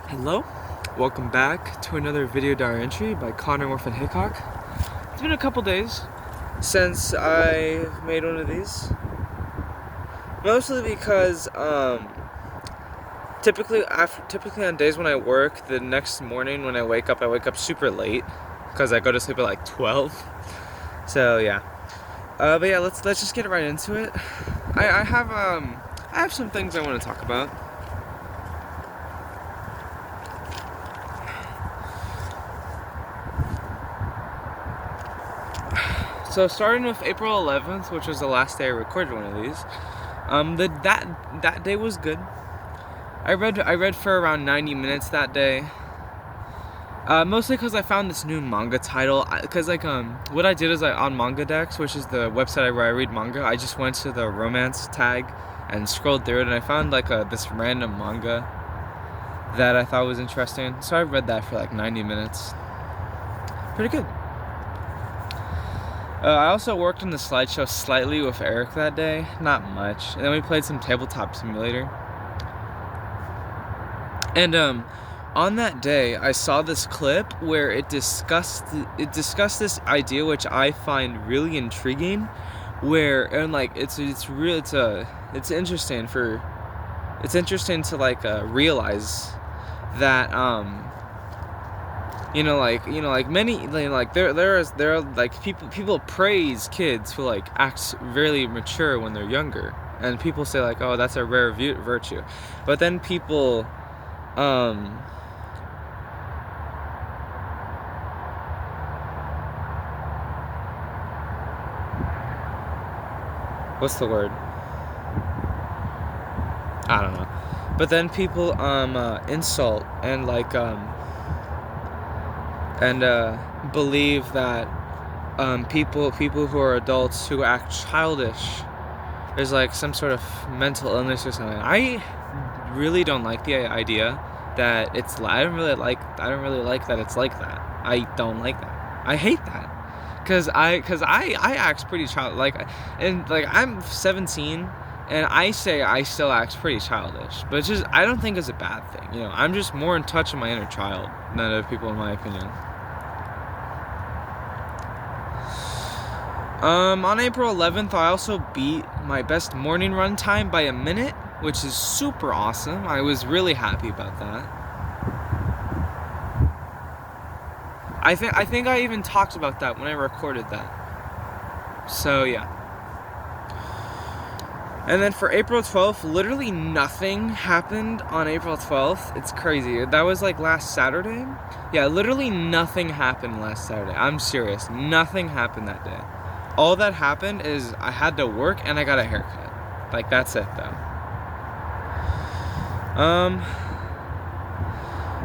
Hello, welcome back to another video diary entry by Connor Orphan Haycock. It's been a couple days since I made one of these, mostly because typically on days when I work, the next morning when I wake up super late because I go to sleep at like 12. So yeah, but yeah, let's just get right into it. I have some things I want to talk about. So starting with April 11th, which was the last day I recorded one of these, that day was good. I read for around 90 minutes that day. Mostly because I found this new manga title. What I did is on MangaDex, which is the website where I read manga, I just went to the romance tag and scrolled through it, and I found this random manga that I thought was interesting. So I read that for like 90 minutes. Pretty good. I also worked on the slideshow slightly with Eric that day, not much. And then we played some Tabletop Simulator. And on that day, I saw this clip where it discussed this idea, which I find really intriguing. It's interesting to realize that there are people praise kids who act really mature when they're younger, and people say oh, that's a rare virtue, but then people what's the word? I don't know. But then people insult and believe that people who are adults who act childish is some sort of mental illness or something. I really don't like the idea that I don't really like that it's like that. I don't like that. I hate that. Cause I act pretty I'm 17 and I say I still act pretty childish, but I don't think it's a bad thing. I'm just more in touch with my inner child than other people, in my opinion. On April 11th, I also beat my best morning run time by a minute, which is super awesome. I was really happy about that. I think I even talked about that when I recorded that. So yeah. And then for April 12th, literally nothing happened on April 12th. It's crazy. That was last Saturday. Yeah, literally nothing happened last Saturday. I'm serious. Nothing happened that day. All that happened is I had to work and I got a haircut. That's it though.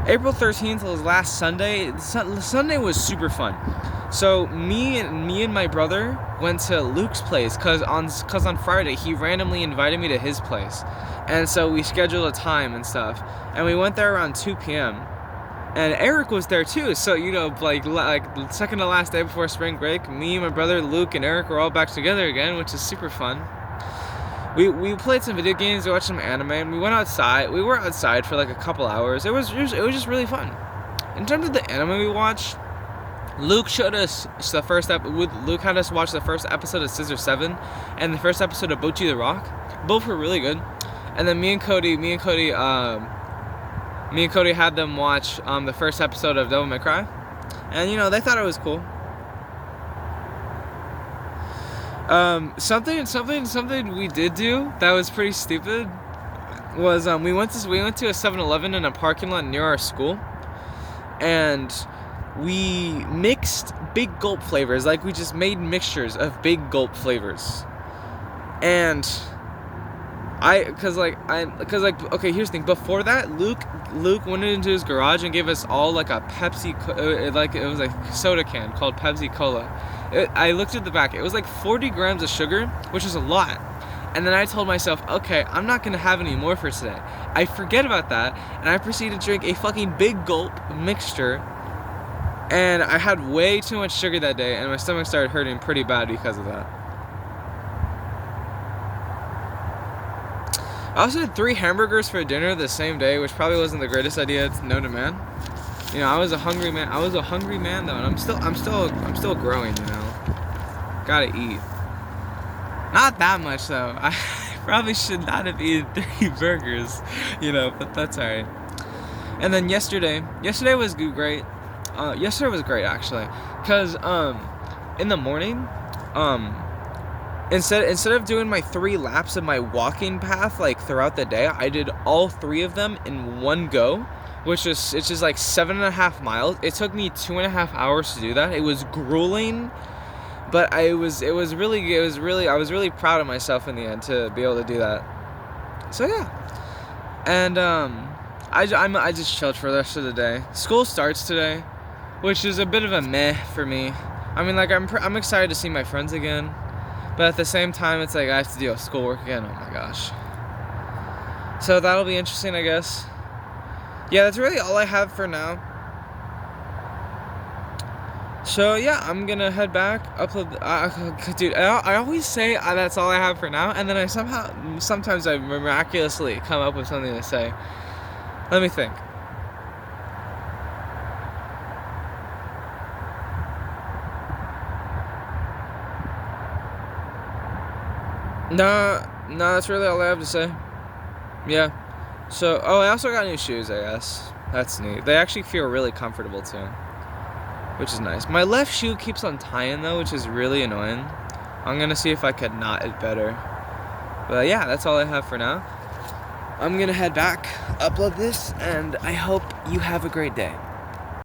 April 13th was last Sunday. Sunday was super fun. So me and my brother went to Luke's place cause on Friday he randomly invited me to his place, and so we scheduled a time and stuff, and we went there around 2 p.m. and Eric was there too. So second to last day before spring break, me, my brother, Luke, and Eric were all back together again, which is super fun. We played some video games, we watched some anime, and we went outside. We were outside for a couple hours. It was just really fun. In terms of the anime we watched, Luke showed us Luke had us watch the first episode of Scissor 7 and the first episode of Bocchi the Rock. Both were really good. And then me and Cody had them watch the first episode of Devil May Cry, and they thought it was cool. Something we did do that was pretty stupid was we went to a 7-Eleven in a parking lot near our school, and we mixed Big Gulp flavors. We just made mixtures of Big Gulp flavors, and okay, here's the thing. Before that, Luke went into his garage and gave us all a Pepsi, it was a soda can called Pepsi Cola. I looked at the back. It was 40 grams of sugar, which is a lot. And then I told myself, okay, I'm not gonna have any more for today. I forget about that, and I proceeded to drink a fucking Big Gulp mixture. And I had way too much sugar that day, and my stomach started hurting pretty bad because of that. I also had 3 hamburgers for dinner the same day, which probably wasn't the greatest idea. It's known to man. You know, I was a hungry man. I was a hungry man though, and I'm still growing. You know, gotta eat. Not that much though. I probably should not have eaten 3 burgers. You know, but that's alright. And then yesterday was great. Yesterday was great actually, cause in the morning, instead of doing my 3 laps of my walking path like throughout the day, I did all 3 of them in one go, which is it's just like 7.5 miles. It took me 2.5 hours to do that. It was grueling, but I was really proud of myself in the end to be able to do that. So yeah, and I just chilled for the rest of the day. School starts today, which is a bit of a meh for me. I mean, like I'm excited to see my friends again, but at the same time, it's like I have to deal with schoolwork again. Oh my gosh. So that'll be interesting, I guess. Yeah, that's really all I have for now. So yeah, I'm gonna head back, upload. Dude, I always say that's all I have for now, and then sometimes I miraculously come up with something to say. Let me think. No, that's really all I have to say. Yeah. So, I also got new shoes, I guess. That's neat. They actually feel really comfortable too, which is nice. My left shoe keeps on tying though, which is really annoying. I'm gonna see if I could knot it better. But yeah, that's all I have for now. I'm gonna head back, upload this, and I hope you have a great day.